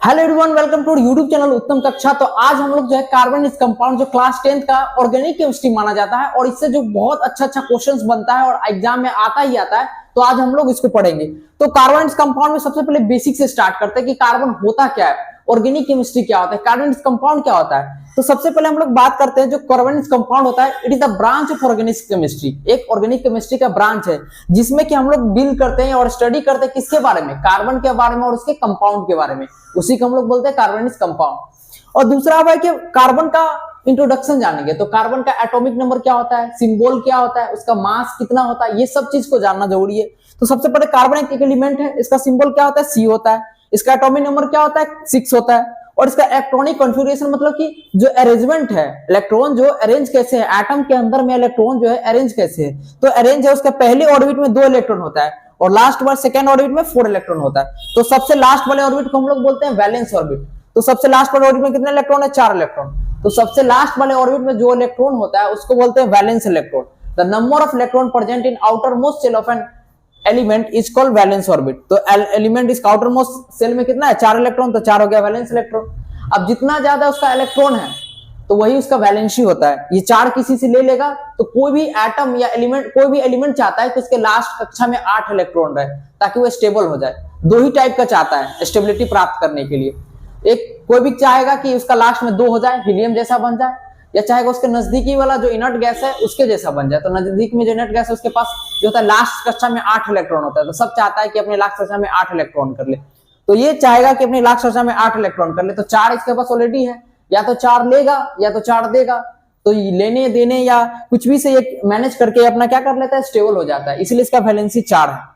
Hello everyone, welcome to YouTube channel Uttam Kaksha. तो आज हम लोग जो है कार्बन इस कंपाउंड जो क्लास 10th का ऑर्गेनिक केमिस्ट्री माना जाता है और इससे जो बहुत अच्छा क्वेश्चंस बनता है और एग्जाम में आता ही आता है, तो आज हम लोग इसको पढ़ेंगे। तो कार्बन इस कंपाउंड में सबसे पहले बेसिक से स्टार्ट करते हैं कि कार्बन होता क्या है, ऑर्गेनिक केमिस्ट्री क्या होता है, कार्बन इस कंपाउंड क्या होता है। तो सबसे पहले हम लोग बात करते हैं जो कार्बन इस कंपाउंड होता है, it is the branch of organic chemistry. एक ऑर्गेनिक केमिस्ट्री का ब्रांच है जिसमें कि हम लोग डील करते हैं और स्टडी करते हैं किसके बारे में, कार्बन के बारे में और उसके कंपाउंड के बारे में। उसी को हम लोग बोलते हैं कार्बनिक कंपाउंड। और दूसरा है कि कार्बन का इंट्रोडक्शन जानेंगे, तो कार्बन का एटॉमिक नंबर क्या होता है, सिंबल क्या होता है, उसका मास कितना होता है, ये सब चीज को जानना जरूरी है। तो सबसे पहले कार्बन एक एलिमेंट है, इसका सिंबल क्या होता है, सी होता है। इसका एटॉमिक नंबर क्या होता है, 6 होता है। और इसका इलेक्ट्रॉनिक कॉन्फ़िगरेशन मतलब कि जो अरेंजमेंट है, इलेक्ट्रॉन जो अरेंज कैसे है, एटम के अंदर में इलेक्ट्रॉन जो है अरेंज कैसे है। तो अरेंज है, उसका पहले ऑर्बिट में 2 इलेक्ट्रॉन होता है और लास्ट बार सेकंड ऑर्बिट में 4 इलेक्ट्रॉन होता है। तो सबसे लास्ट वाले ऑर्बिट को हम लोग बोलते हैं वैलेंस ऑर्बिट। तो सबसे लास्ट वाले ऑर्बिट में कितने इलेक्ट्रॉन है, 4 इलेक्ट्रॉन। तो सबसे लास्ट वाले ऑर्बिट में जो इलेक्ट्रॉन होता है उसको बोलते हैं valence electron. The number of electron present in outermost shell of an element is called valence orbit. तो एलिमेंट इसका आउटर मोस्ट शेल में कितना है, 4 इलेक्ट्रॉन, तो 4 हो गया वैलेंस इलेक्ट्रॉन। अब जितना ज्यादा उसका इलेक्ट्रॉन है तो वही उसका वैलेंसी होता है। ये 4 किसी से ले लेगा तो कोई भी एटम या एलिमेंट, कोई भी एलिमेंट चाहता है कि उसके लास्ट कक्षा में 8 इलेक्ट्रॉन रहे ताकि वो स्टेबल हो जाए। 2 ही टाइप का चाहता है स्टेबिलिटी प्राप्त करने के लिए। एक कोई भी चाहेगा कि उसका लास्ट में 2 हो जाए, हीलियम जैसा बन जाए, या चाहेगा उसके नजदीकी वाला जो इनर्ट गैस है उसके जैसा बन जाए। तो नजदीक में जो इनर्ट गैस है उसके पास जो होता है लास्ट कक्षा में 8 इलेक्ट्रॉन होता है, तो सब चाहता है कि अपने लास्ट कक्षा में 8 इलेक्ट्रॉन कर ले। तो ये चाहेगा कि अपनी लास्ट कक्षा में 8 इलेक्ट्रॉन कर ले, तो 4 इसके पास ऑलरेडी है, या तो 4 लेगा या तो 4 देगा। तो लेने देने या कुछ भी से ये मैनेज करके अपना क्या कर लेता है, स्टेबल हो जाता है, इसलिए इसका वैलेंसी 4 है।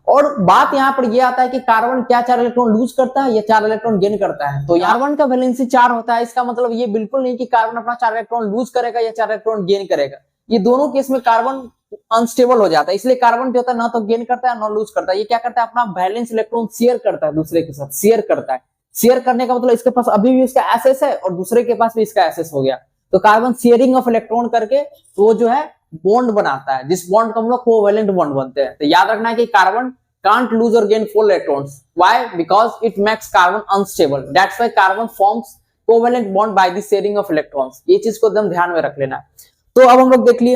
और बात यहाँ पर यह आता है कि कार्बन क्या 4 इलेक्ट्रॉन लूज करता है या 4 इलेक्ट्रॉन गेन करता है। तो कार्बन का वैलेंसी 4 होता है, इसका मतलब ये बिल्कुल नहीं कि कार्बन अपना 4 इलेक्ट्रॉन लूज करेगा या 4 इलेक्ट्रॉन गेन करेगा। ये दोनों केस में कार्बन अनस्टेबल हो जाता है, इसलिए कार्बन क्या होता है, ना तो गेन करता है ना लूज करता है। ये क्या करता है, अपना वैलेंस इलेक्ट्रॉन शेयर करता है दूसरे के साथ, शेयर करता है। शेयर करने का मतलब इसके पास अभी भी इसका एसेस है और दूसरे के पास भी इसका एसेस हो गया। तो कार्बन शेयरिंग ऑफ इलेक्ट्रॉन करके तो जो है बॉन्ड बनाता है, जिस बॉन्ड को हम लोग कोवैलेंट बॉन्ड बोलते हैं। तो याद रखना है कि carbon can't lose or gain 4 electrons. Why? Because it makes carbon unstable. That's why carbon forms covalent bond by the sharing of electrons. ये चीज को एकदम ध्यान में रख लेना है। तो अब हम लोग देख लिए,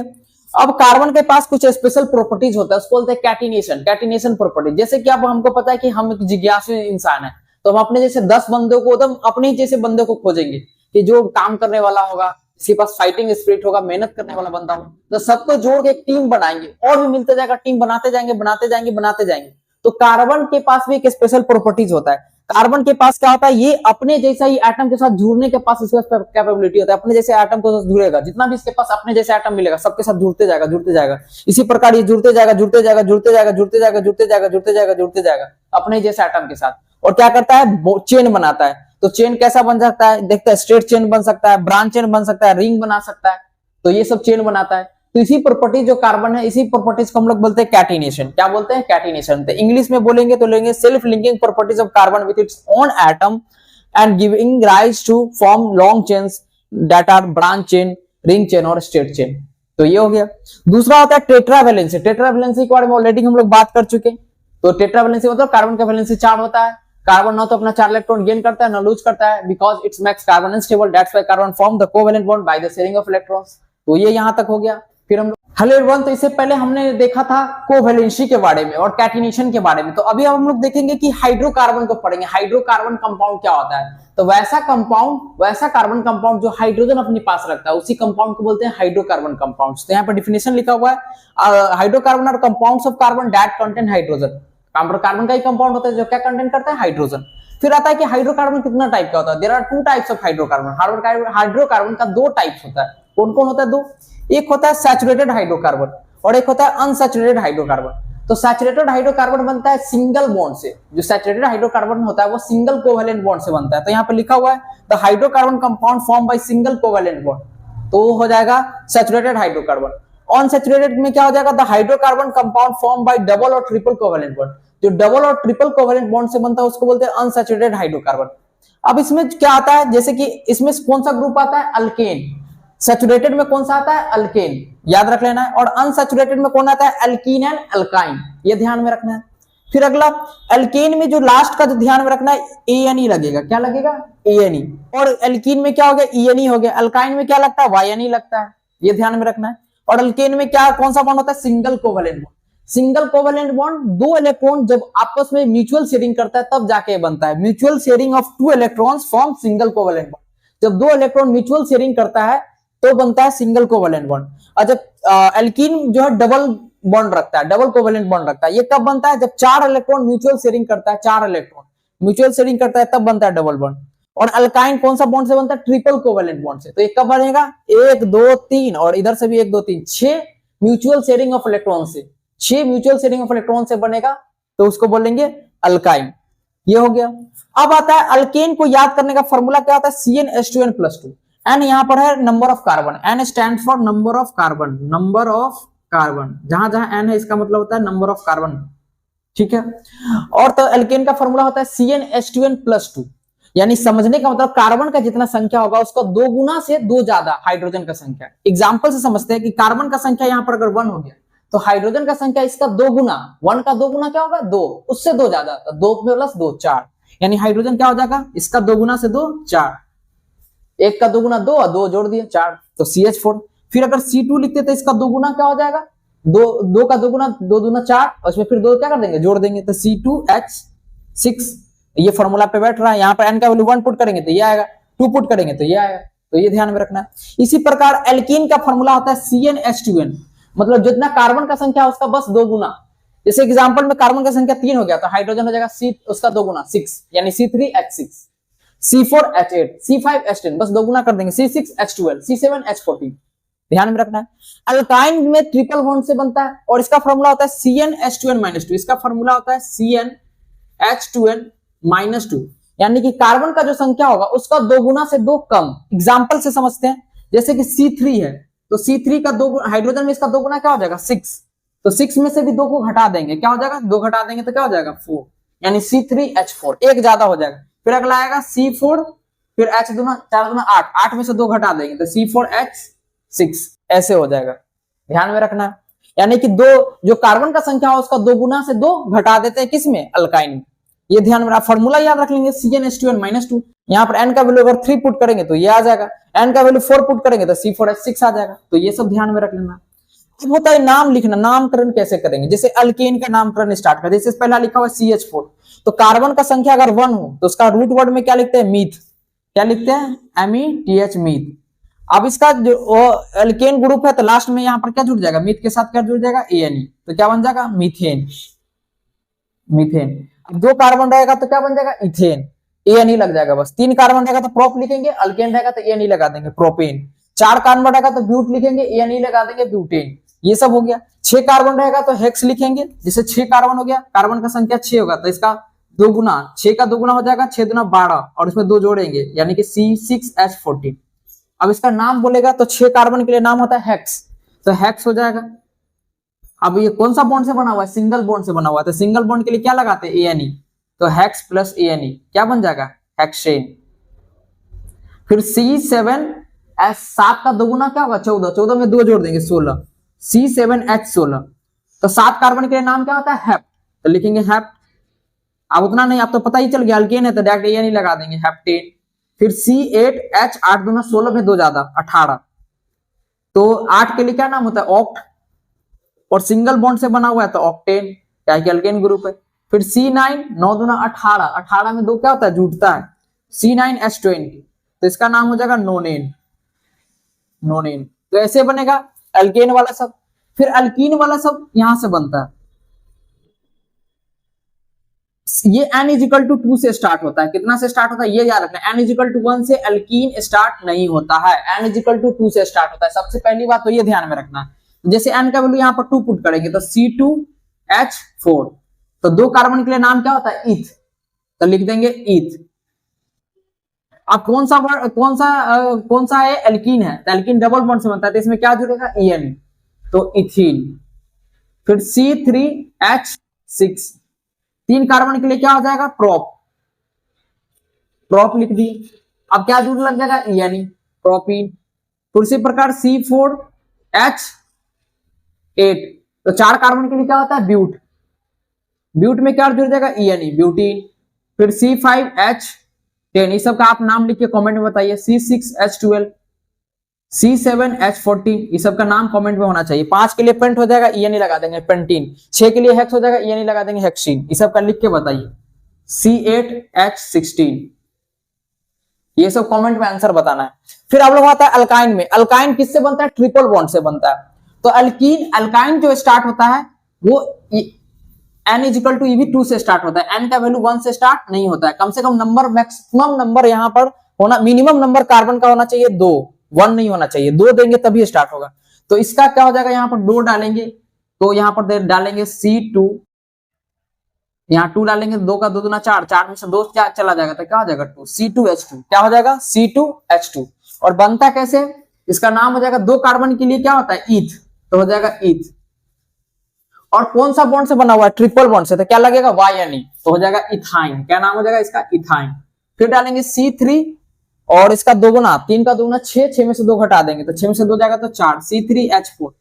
अब कार्बन के पास कुछ स्पेशल प्रॉपर्टीज होता है, उसको बोलते हैं कैटिनेशन, कैटिनेशन प्रॉपर्टी। जैसे कि अब हमको पता है कि हम एक जिज्ञासु इंसान है, तो हम अपने जैसे 10 बंदों को, एकदम अपने जैसे बंदे को खोजेंगे कि जो काम करने वाला होगा, इसके पास फाइटिंग स्पिरिट होगा, मेहनत करने वाला बंदा होगा, तो सबको जोड़ के एक टीम बनाएंगे और भी मिलते जाएगा, टीम बनाते जाएंगे बनाते जाएंगे बनाते जाएंगे। तो कार्बन के पास भी एक स्पेशल प्रॉपर्टीज होता है। कार्बन के पास क्या होता है, ये अपने जैसा ही एटम के साथ जुड़ने के पास इसके पास कैपेबिलिटी होता है। अपने जैसे एटम के साथ जुड़ेगा, जितना भी इसके पास अपने जैसे एटम मिलेगा सबके साथ जुड़ते जाएगा जुड़ते जाएगा। इसी प्रकार ये जुड़ते जाएगा जुड़ते जाएगा जुड़ते जाएगा जुड़ते जाएगा जुड़ते जाएगा जुड़ते जाएगा जुड़ते जाएगा अपने जैसे एटम के साथ। और क्या करता है, चेन बनाता है। तो चेन कैसा बन सकता है, देखता है, स्ट्रेट चेन बन सकता है, ब्रांच चेन बन सकता है, रिंग बना सकता है। तो ये सब चेन बनाता है। तो इसी प्रॉपर्टी जो कार्बन है, इसी प्रॉपर्टीज को हम लोग बोलते हैं कैटिनेशन। क्या बोलते हैं, कैटिनेशन। तो इंग्लिश में बोलेंगे तो लेंगे self linking properties of carbon with its own atom and giving rise to form long chains that are branch chain, ring chain और स्ट्रेट चेन। तो ये हो गया। दूसरा होता है टेट्रावैलेंसी। टेट्रावैलेंसी के बारे में ऑलरेडी हम लोग बात कर चुके। तो टेट्रावैलेंसी मतलब कार्बन का वैलेंसी 4 होता है। कार्बन ना तो अपना 4 इलेक्ट्रॉन गेन करता है ना लूज करता है, because it's makes carbon unstable. That's why carbon form the covalent bond by the sharing of electrons. तो ये यहां तक हो गया। फिर हम हेलो एवरीवन, तो इससे पहले हमने देखा था कोवैलेंसी के बारे में और कैटिनेशन के बारे में। तो अभी हम लोग देखेंगे कि हाइड्रोकार्बन को पढ़ेंगे। हाइड्रोकार्बन कंपाउंड क्या होता है, तो वैसा कंपाउंड, वैसा कार्बन कंपाउंड जो हाइड्रोजन अपने पास रखता है, उसी कंपाउंड को बोलते हैं हाइड्रोकार्बन कंपाउंड्स। तो यहाँ पर डिफिनेशन लिखा हुआ है, hydrocarbon are compounds of carbon that contain hydrogen. Carbon का ही कंपाउंड होता है जो क्या कंटेन करता है, हाइड्रोजन। फिर आता है कि हाइड्रोकार्बन कितना टाइप का होता है। There are 2 types of hydrocarbon. Hydrocarbon का 2 टाइप्स होता है। कौन कौन होता है, 2। एक होता है सैचुरेटेड हाइड्रोकार्बन और एक होता है अनसैचुरेटेड हाइड्रोकार्बन। तो सैचुरेटेड हाइड्रोकार्बन बनता है सिंगल बॉन्ड से। जो सैचुरेटेड हाइड्रोकार्बन होता है वो सिंगल कोवैलेंट बॉन्ड से बनता है। तो यहाँ पे लिखा हुआ है the hydrocarbon compound form by single covalent bond, तो वो हो जाएगा सैचुरेटेड हाइड्रोकार्बन। अनसैचुरेटेड में क्या हो जाएगा, the hydrocarbon compound form by double और ट्रिपल कोवैलेंट बॉन्ड। जो डबल और ट्रिपल कोवैलेंट बॉन्ड से बनता है उसको बोलते हैं अनसैचुरेटेड हाइड्रोकार्बन। अब इसमें क्या आता है, जैसे कि इसमें कौन सा ग्रुप आता है, अल्केन। सैचुरेटेड में कौन सा आता है, अल्केन, याद रख लेना है। और अनसैचुरेटेड में कौन आता है, एल्कीन एंड अल्काइन, ये ध्यान में रखना है। फिर अगला, एल्केन में जो लास्ट का जो ध्यान में रखना है, एएनई लगेगा। क्या लगेगा? एएनई। और एल्कीन में क्या हो गया? ईएनई हो गया। अल्काइन में क्या लगता है? वाईएनई लगता है, ये ध्यान में रखना है। और अल्केन में क्या, कौन सा बॉन्ड होता है? Single covalent bond. Single covalent bond, दो इलेक्ट्रॉन जब आपस में म्यूचुअल शेयरिंग करता है तब जाके बनता है। Mutual sharing of two electrons form single covalent bond. जब दो इलेक्ट्रॉन म्यूचुअल शेयरिंग करता है तो बनता है सिंगल कोवेलेंट बॉन्ड। और जब एल्कीन जो है डबल बॉन्ड रखता है, डबल कोवेलेंट बॉन्ड रखता है। ये कब बनता है? जब चार इलेक्ट्रॉन म्यूचुअल शेयरिंग करता है, चार इलेक्ट्रॉन म्यूचुअल शेयरिंग करता है तब बनता है डबल बॉन्ड। और अल्काइन कौन सा बॉन्ड से बनता है? ट्रिपल कोवेलेंट बॉन्ड से। तो ये कब बनेगा? 1 2 3 और इधर से भी 1 2 3, 6 म्यूचुअल शेयरिंग ऑफ इलेक्ट्रॉन से, 6 म्यूचुअल शेयरिंग ऑफ इलेक्ट्रॉन से बनेगा, तो उसको बोलेंगे अल्काइन। ये हो गया। अब आता है अल्केन को याद करने का फॉर्मूला क्या होता है? CnH2n+2। एन यहां पर है number of carbon, N stands for number of carbon, number of carbon, जहां जहां एन है इसका मतलब होता है नंबर ऑफ कार्बन, ठीक है। और तो एल्केन का फॉर्मूला होता है CnH2n+2, यानी समझने का मतलब कार्बन का जितना संख्या होगा उसका 2 गुना से 2 ज्यादा हाइड्रोजन का संख्या। एग्जांपल से समझते हैं कि कार्बन का संख्या यहां पर अगर 1 हो गया तो हाइड्रोजन का संख्या इसका 2 गुना, 1 का 2 गुना क्या होगा? 2, उससे 2 ज्यादा, तो 2 + 2 4, यानी हाइड्रोजन क्या हो जाएगा? इसका 2 गुना से 2 4, 1 का 2 गुना 2 और 2 जोड़ दिए 4, तो CH4। फिर अगर C2 लिखते तो इसका 2 गुना क्या हो जाएगा? 2 का 2 गुना 2 दूना 4, और इसमें फिर 2 क्या कर देंगे? जोड़ देंगे, तो C2H6। ये फॉर्मूला पे बैठ रहा है। यहाँ पर n का वैल्यू 1 पुट करेंगे तो ये आएगा, 2 पुट करेंगे तो ये आएगा, तो ये ध्यान में रखना है। इसी प्रकार एल्कीन का फॉर्मूला होता है CnH2n, मतलब जितना कार्बन का संख्या उसका बस 2 गुना। जैसे एग्जांपल में कार्बन का संख्या 3 हो गया तो हाइड्रोजन हो जाएगा C उसका 2 गुना 6, यानी C3H6, C4H8, C5H10, बस 2 गुना कर देंगे, C6H12, C7H14। ध्यान में रखना है। अल्काइन में ट्रिपल बॉन्ड से बनता है और इसका फॉर्मूला होता है CnH2n-2। इसका फॉर्मूला होता है CnH2n-2, यानी कि कार्बन का जो संख्या होगा उसका 2 गुना से 2 कम। एग्जांपल से समझते हैं, जैसे कि C3 है तो C3 का 2, हाइड्रोजन में इसका 2 गुना क्या हो जाएगा? 6, तो 6 में से भी 2 को घटा देंगे, क्या हो जाएगा? 2 घटा देंगे तो क्या हो जाएगा? 4, यानी C3H4, एक ज्यादा हो जाएगा। फिर अगला आएगा C4, फिर H दूना 4 दूना 8, 8 में से 2 घटा देंगे तो C4H6, ऐसे हो जाएगा। ध्यान में रखना, यानी कि 2 जो कार्बन का संख्या हो उसका 2 गुना से 2 घटा देते हैं किसमें? अल्काइन में। ये ध्यान में, फॉर्मूला याद रख लेंगे CnH2n-2। यहाँ पर n का वैल्यू अगर 3 पुट करेंगे तो ये आ जाएगा, n का वैल्यू 4 पुट करेंगे तो C4H6 आ जाएगा, तो ये सब ध्यान में रख लेना। अब होता है नाम लिखना, नामकरण कैसे करेंगे? जैसे अल्केन का नामकरण स्टार्ट कर, जैसे पहला लिखा हुआ CH4, तो कार्बन का संख्या अगर 1 हो तो उसका रूट वर्ड में क्या लिखते हैं? मीथ। क्या लिखते हैं? METH, myth. अब इसका जो अल्केन ग्रुप है तो लास्ट में यहाँ पर क्या जुड़ जाएगा? मीथ के साथ क्या जुड़ जाएगा? ANE, तो क्या बन जाएगा? Methane, methane. अब 2 कार्बन रहेगा तो क्या बन जाएगा? इथेन, ANE लग जाएगा बस। 3 कार्बन रहेगा तो प्रोप लिखेंगे, अल्केन रहेगा तो ANE लगा देंगे, प्रोपेन। 4 कार्बन रहेगा तो ब्यूट लिखेंगे, ANE लगा देंगे, ब्यूटेन। ये सब हो गया। 6 कार्बन रहेगा तो हेक्स लिखेंगे, जैसे 6 कार्बन हो गया, कार्बन का संख्या 6 होगा तो इसका 2 गुना, 6 का 2 गुना हो जाएगा 6 दूना 12, और इसमें 2 जोड़ेंगे यानी कि C6H14। अब इसका नाम बोलेगा तो 6 कार्बन के लिए नाम होता है हेक्स, तो हेक्स हो जाएगा। अब ये कौन सा बॉन्ड से बना हुआ है? सिंगल बॉन्ड से बना हुआ है, तो सिंगल बॉन्ड के लिए क्या लगाते हैं? ANE, तो हेक्स प्लस ANE क्या बन जाएगा? हेक्सेन। फिर C7H, 7 का 2 गुना क्या होगा? 14, 14 में 2 जोड़ देंगे 16, C7H16। तो 7 कार्बन के लिए नाम क्या होता है? हेप्ट, तो लिखेंगे हेप्ट। अब उतना नहीं, आप तो पता ही चल गया अल्केन है तो डायरेक्ट ANE लगा देंगे, हेप्टेन। फिर C8H, 8 दूना 16 में 2 ज्यादा 18, तो 8 के लिए क्या नाम होता है? ऑक्ट, और सिंगल बॉन्ड से बना हुआ है तो ऑक्टेन, क्या कि अल्केन ग्रुप है। फिर C9, 9 दूना 18, 18 में 2 क्या होता है? जुटता है, C9H20, तो इसका नाम हो जाएगा नोनेन, नोनेन। तो ऐसे बनेगा अल्केन वाला सब। फिर अल्कीन वाला सब यहां से बनता है। ये N=2 से स्टार्ट होता है। कितना से स्टार्ट होता है ये याद रखना, N=1 से अल्कीन स्टार्ट नहीं होता है, N=2 से स्टार्ट होता है। सबसे पहली बात तो ये ध्यान में रखना। जैसे N का वैल्यू यहाँ पर 2 पुट करेंगे तो C2H4, तो 2 कार्बन के लिए नाम क्या होता है? ईथ, तो लिख देंगे ईथ। अब कौन सा है? एल्कीन है, तो एल्कीन डबल बॉन्ड से बनता है, तो इसमें क्या जुड़ेगा? EN, तो इथीन। फिर C3H6, 3 कार्बन के लिए क्या हो जाएगा? प्रोप, प्रोप लिख दिए। अब क्या जुड़ लग जाएगा? ENE, propene. फिर उसी प्रकार C4H8, तो 4 कार्बन के लिए क्या होता है? ब्यूट, ब्यूट में क्या जुड़ जाएगा ENE, ब्यूटीन। फिर C5H10, ये सब का आप नाम लिख के कमेंट में बताइए। C6H12, C7H14, ये सब का नाम कमेंट में होना चाहिए। 5 के लिए पेंट हो जाएगा ENE लगा देंगे पेंटीन, 6 के लिए हेक्स हो जाएगा ENE लगा देंगे हेक्सीन, ये सब का लिख के बताइए। C8H16, ये सब कमेंट में आंसर बताना है। फिर आप लोग आता है अल्काइन में। अल्काइन किससे बनता है? ट्रिपल बॉन्ड से बनता है। तो अल्काइन जो स्टार्ट होता है वो N इजिकल टू EV2 से स्टार्ट होता है। N का वैल्यू 1 से स्टार्ट नहीं होता है। कम से कम नंबर, मैक्सिमम नंबर यहाँ पर होना, मिनिमम नंबर कार्बन का होना चाहिए 2, 1 नहीं होना चाहिए। 2 देंगे तभी स्टार्ट होगा। तो इसका क्या हो जाएगा, यहाँ पर 2 डालेंगे तो यहाँ पर डालेंगे C2, यहाँ 2 डालेंगे, 2 का 2 दूना 4, 4 में से 2 चला जाएगा तो क्या हो जाएगा 2, C2H2, क्या हो जाएगा C2H2। और बनता कैसे? इसका नाम हो जाएगा, 2 कार्बन के लिए क्या होता है ईथ, तो हो जाएगा ईथ। और कौन सा बॉन्ड से बना हुआ है? ट्रिपल बॉन्ड से, तो क्या लगेगा YNE, तो हो जाएगा इथाइन। क्या नाम हो जाएगा इसका? इथाइन। फिर डालेंगे C3 और इसका 2 गुना, 3 का 2 गुना 6, 6 में से 2 घटा देंगे तो 6 में से 2 जाएगा तो 4, C3H4।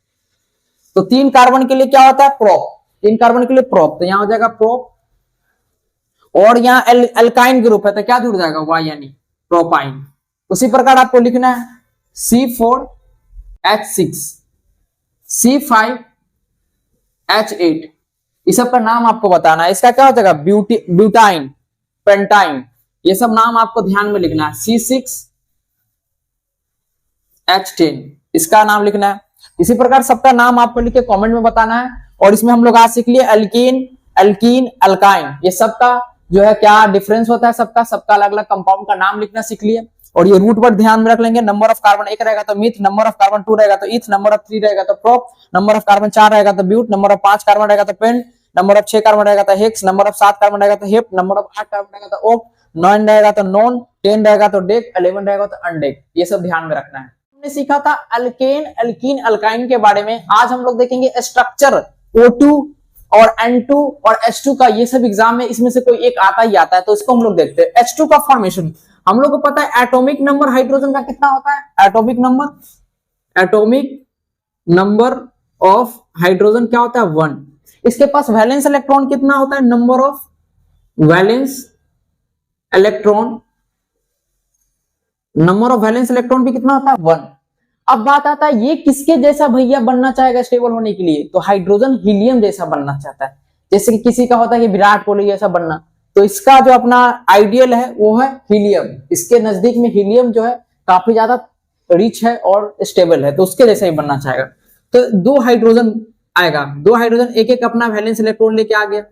तो 3 कार्बन के लिए क्या होता है? प्रोप, 3 कार्बन के लिए प्रोप, तो यहां हो जाएगा प्रोप। और यहाँ एल्काइन ग्रुप है तो क्या जुड़ जाएगा? YNE, propyne. उसी प्रकार आपको लिखना है C4H6, C5H8, इस सब का नाम आपको बताना है। इसका क्या हो जाएगा? ब्यूटाइन, पेंटाइन, ये सब नाम आपको ध्यान में लिखना है। C6H10, इसका नाम लिखना है। इसी प्रकार सबका नाम आपको लिख के कमेंट में बताना है। और इसमें हम लोग आज सीख लिए एल्कीन, एल्कीन, अल्काइन, ये सबका जो है क्या डिफरेंस होता है, सबका अलग अलग कंपाउंड का नाम लिखना सीख लिए। और ये रूट वर्ड ध्यान में रख लेंगे। नंबर ऑफ कार्बन 1 रहेगा तो मिथ, नंबर ऑफ कार्बन 2 रहेगा तो ईथ, नंबर ऑफ 3 रहेगा तो प्रोप, नंबर ऑफ कार्बन 4 रहेगा तो ब्यूट, नंबर ऑफ 5 कार्बन रहेगा तो पेंट, नंबर ऑफ 6 कार्बन रहेगा तो हेक्स, नंबर ऑफ 7 कार्बन रहेगा तो हेप, नंबर ऑफ 8 कार्बन रहेगा तो ओक, 9 रहेगा तो नॉन, 10 रहेगा तो डेक, 11 रहेगा तो अनडेक। ये सब ध्यान में रखना है। हमने सीखा था अल्केन, एल्कीन, अल्काइन के बारे में। आज हम लोग देखेंगे स्ट्रक्चर O2 और N2 और H2 का। ये सब एग्जाम में इसमें से कोई एक आता ही आता है, तो इसको हम लोग देखते हैं। H2 का फॉर्मेशन हम लोग को पता है। एटॉमिक नंबर हाइड्रोजन का कितना होता है? एटॉमिक नंबर ऑफ हाइड्रोजन क्या होता है? 1। इसके पास वैलेंस इलेक्ट्रॉन कितना होता है? Number of valence electron, number of valence electron भी कितना होता है? 1। अब बात आता है ये किसके जैसा भैया बनना चाहेगा स्टेबल होने के लिए? तो हाइड्रोजन हीलियम जैसा बनना चाहता है। जैसे कि किसी का होता है कि विराट कोहली जैसा बनना, तो इसका जो अपना आइडियल है वो है हीलियम। इसके नजदीक में हीलियम जो है काफी ज्यादा रिच है और स्टेबल है, तो उसके जैसा ही बनना चाहेगा। तो 2 हाइड्रोजन आएगा, 2 हाइड्रोजन एक एक अपना वैलेंस इलेक्ट्रॉन लेके आ गया,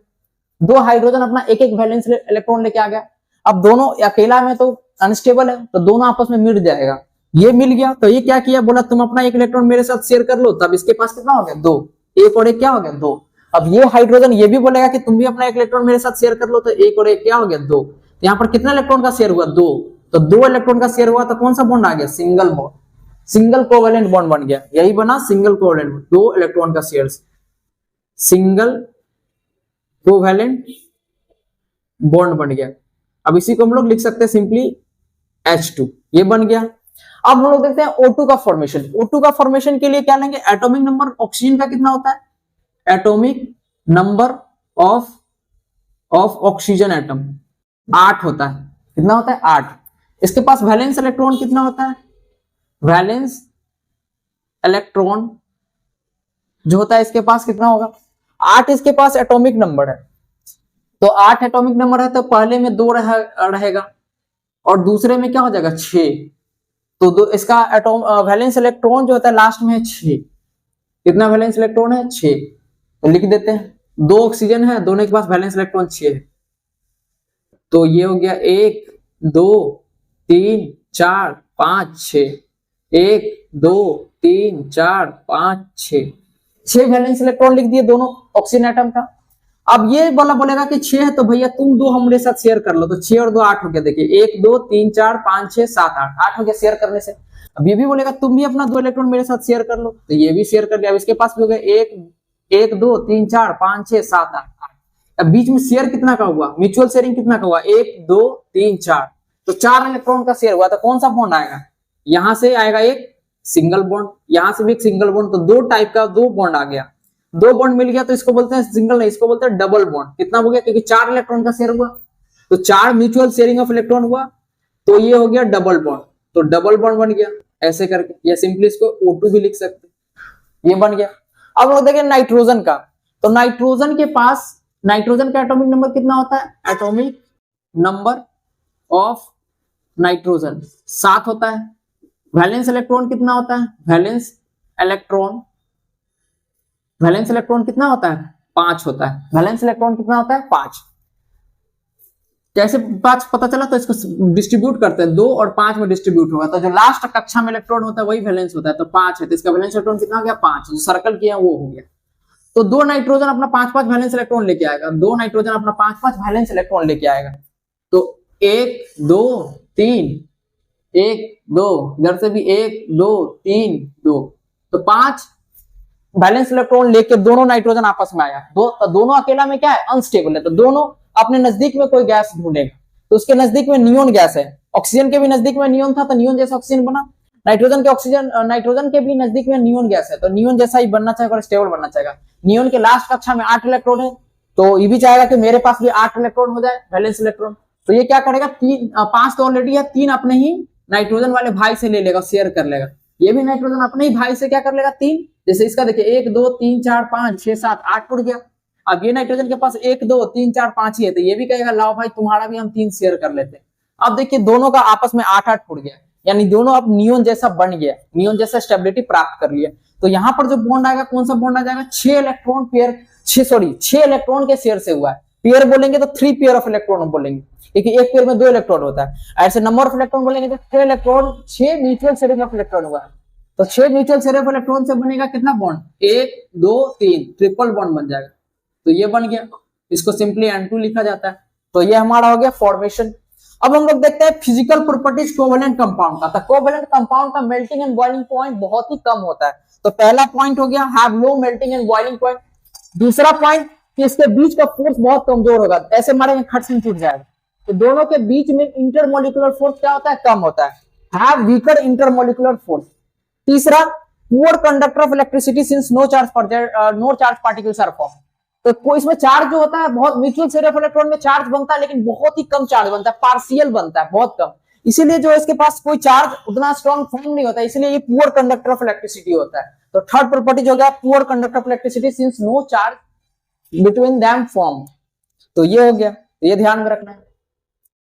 2 हाइड्रोजन अपना एक एक वैलेंस इलेक्ट्रॉन लेके आ गया। अब दोनों अकेला में तो अनस्टेबल है, तो दोनों आपस में मिल जाएगा। ये मिल गया तो ये क्या किया, बोला तुम अपना एक इलेक्ट्रॉन मेरे साथ शेयर कर लो, तब इसके पास कितना हो गया? 2। एक और एक क्या हो गया? 2। अब ये हाइड्रोजन ये भी बोलेगा कि तुम भी अपना एक इलेक्ट्रॉन मेरे साथ शेयर कर लो, तो एक और एक क्या हो गया? 2। तो यहाँ पर कितना इलेक्ट्रॉन का शेयर हुआ? 2। तो 2 इलेक्ट्रॉन का शेयर हुआ तो कौन सा बॉन्ड आ गया? Single bond, single covalent bond बन गया। यही बना सिंगल कोवेलेंट, 2 इलेक्ट्रॉन का शेयर, सिंगल कोवेलेंट बॉन्ड बन गया। अब इसी को हम लोग लिख सकते हैं सिंपली H2, ये बन गया। अब हम लोग देखते हैं O2 का फॉर्मेशन। O2 का फॉर्मेशन के लिए क्या लेंगे? एटॉमिक नंबर ऑक्सीजन का कितना होता है? Atomic number of oxygen atom 8 होता है। कितना होता है? 8। इसके पास वैलेंस इलेक्ट्रॉन कितना होता है? वैलेंस इलेक्ट्रॉन जो होता है इसके पास कितना होगा? 8 इसके पास एटॉमिक नंबर है। तो 8 एटॉमिक नंबर है तो पहले में 2 रहेगा और दूसरे में क्या हो जाएगा? 6। तो इसका वैलेंस इलेक्ट्रॉन जो होता है लास्ट में है 6। कितना वैलेंस इलेक्ट्रॉन है? 6। तो लिख देते हैं 2 ऑक्सीजन है, दोनों के पास वैलेंस इलेक्ट्रॉन 6 है। तो ये हो गया 1 2 3 4 5 6, 1 2 3 4 5 6, 6 वैलेंस इलेक्ट्रॉन लिख दिए दोनों ऑक्सीजन एटम का। अब ये वाला बोलेगा कि 6 है तो भैया तुम 2 हमारे साथ शेयर कर लो, तो 6 और 2 8 हो गया। देखिए 1 2 3 4 5 6 7 8, 8 हो गया शेयर करने से। अब ये भी बोलेगा तुम भी अपना 2 इलेक्ट्रॉन मेरे साथ शेयर कर लो, तो ये भी शेयर कर लिया। अब इसके पास भी हो गया 1 2 3 4 5 6 7 8। अब बीच में शेयर कितना का हुआ? म्यूचुअल शेयरिंग कितना का हुआ? 1 2 3 4, तो 4 इलेक्ट्रॉन का शेयर हुआ। तो कौन सा बॉन्ड आएगा? यहां से आएगा एक सिंगल बॉन्ड, यहां से भी एक सिंगल बॉन्ड, तो 2 टाइप का 2 बॉन्ड आ गया। दो बॉन्ड मिल गया तो इसको बोलते हैं सिंगल नहीं, इसको बोलते हैं डबल बॉन्ड। कितना हो गया, क्योंकि 4 इलेक्ट्रॉन का शेयर हुआ, तो 4 म्यूचुअल शेयरिंग ऑफ इलेक्ट्रॉन हुआ, तो ये हो गया डबल बॉन्ड। तो डबल बॉन्ड बन गया ऐसे करके, या सिंपली इसको O2 भी लिख सकते, ये बन गया। अब लोग देखें नाइट्रोजन का, तो नाइट्रोजन के पास, नाइट्रोजन का एटॉमिक नंबर कितना होता है, एटॉमिक नंबर ऑफ नाइट्रोजन 7 होता है। वैलेंस इलेक्ट्रॉन कितना होता है, वैलेंस इलेक्ट्रॉन, वैलेंस इलेक्ट्रॉन कितना होता है, 5 होता है। वैलेंस इलेक्ट्रॉन कितना होता है, 5। कैसे 5 पता चला, तो इसको डिस्ट्रीब्यूट करते हैं, 2 और 5 में डिस्ट्रीब्यूट होगा, तो जो लास्ट कक्षा में इलेक्ट्रॉन होता है वही वैलेंस होता है, तो 5 है, तो इसका वैलेंस इलेक्ट्रॉन कितना हो गया, 5। जो सर्कल किया वो हो गया। तो 2 नाइट्रोजन अपना 5-5 वैलेंस इलेक्ट्रॉन लेके आएगा, 2 नाइट्रोजन अपना 5-5 वैलेंस इलेक्ट्रॉन लेके आएगा। तो 1 2 3, 1 2, इधर से भी 1 2 3 2, तो 5 बैलेंस इलेक्ट्रॉन लेके दोनों नाइट्रोजन आपस में आया। तो दोनों अकेला में क्या है, अनस्टेबल है, तो दोनों अपने नजदीक में कोई गैस ढूंढेगा, तो उसके नजदीक में नियोन गैस है। ऑक्सीजन के भी नजदीक में नियोन था, तो नियोन जैसा ऑक्सीजन बना। नाइट्रोजन के भी नजदीक में नियोन गैस है, तो नियोन जैसा ही बनना चाहेगा और स्टेबल बनना चाहेगा। नियोन के लास्ट कक्षा में 8 इलेक्ट्रॉन है, तो ये भी चाहेगा कि मेरे पास भी 8 इलेक्ट्रॉन हो जाए वैलेंस इलेक्ट्रॉन। तो ये क्या करेगा, 5 तो ऑलरेडी है, 3 अपने ही नाइट्रोजन वाले भाई से ले लेगा, शेयर कर लेगा। ये भी नाइट्रोजन अपने ही भाई से क्या कर लेगा, 3। जैसे इसका देखिए 1 2 3 4 5 6 7 8 टूट गया। अब ये नाइट्रोजन के पास 1 2 3 4 5 ही है, तो ये भी कहेगा लाओ भाई तुम्हारा भी हम 3 शेयर कर लेते हैं। अब देखिए दोनों का आपस में 8-8 टूट गया, यानी दोनों अब नियोन जैसा बन गया, नियोन जैसा स्टेबिलिटी प्राप्त कर लिया। तो यहाँ पर जो बॉन्ड आएगा, कौन सा बॉन्ड आ जाएगा, 6 इलेक्ट्रॉन पेयर, 6 इलेक्ट्रॉन के शेयर से हुआ है। पेयर बोलेंगे तो 3 पेयर ऑफ इलेक्ट्रॉन बोलेंगे, क्योंकि एक पेयर में 2 इलेक्ट्रॉन होता है। ऐसे नंबर ऑफ इलेक्ट्रॉन बोलेंगे तो 6 electron, 6 mutual sharing of electron हुआ है। तो 6 म्यूचुअल शेयरिंग ऑफ इलेक्ट्रॉन से बनेगा कितना बॉन्ड, 1 2 3, ट्रिपल बॉन्ड बन जाएगा। तो ये बन गया, इसको सिंपली N2 लिखा जाता है। तो ये हमारा हो गया फॉर्मेशन। अब हम लोग देखते हैं फिजिकल प्रॉपर्टीज कोवेलेंट कंपाउंड का। तो कोवेलेंट कंपाउंड का मेल्टिंग एंड बॉइलिंग पॉइंट बहुत ही कम होता है। तो पहला पॉइंट हो गया have low melting and boiling point. दूसरा पॉइंट कि इसके बीच का फोर्स बहुत कमजोर होगा, ऐसे मारेंगे खट से टूट जाएगा। तो दोनों के बीच में इंटरमोलिकुलर फोर्स क्या होता है, कम होता है, हैव वीकर इंटरमोलिकुलर फोर्स। तीसरा poor conductor of electricity since no charge particles are form. तो कोई इसमें चार्ज जो होता है बहुत, म्यूचुअल शेयर ऑफ इलेक्ट्रॉन में चार्ज बनता है लेकिन बहुत ही कम चार्ज बनता है, पार्शियल बनता है, बहुत कम। इसीलिए जो इसके पास कोई चार्ज उतना स्ट्रॉन्ग फॉर्म नहीं होता, इसलिए ये पुअर कंडक्टर ऑफ इलेक्ट्रिसिटी होता है। तो थर्ड प्रॉपर्टी जो गया poor conductor of electricity since no charge between them form. तो ये हो गया, ये ध्यान में रखना है।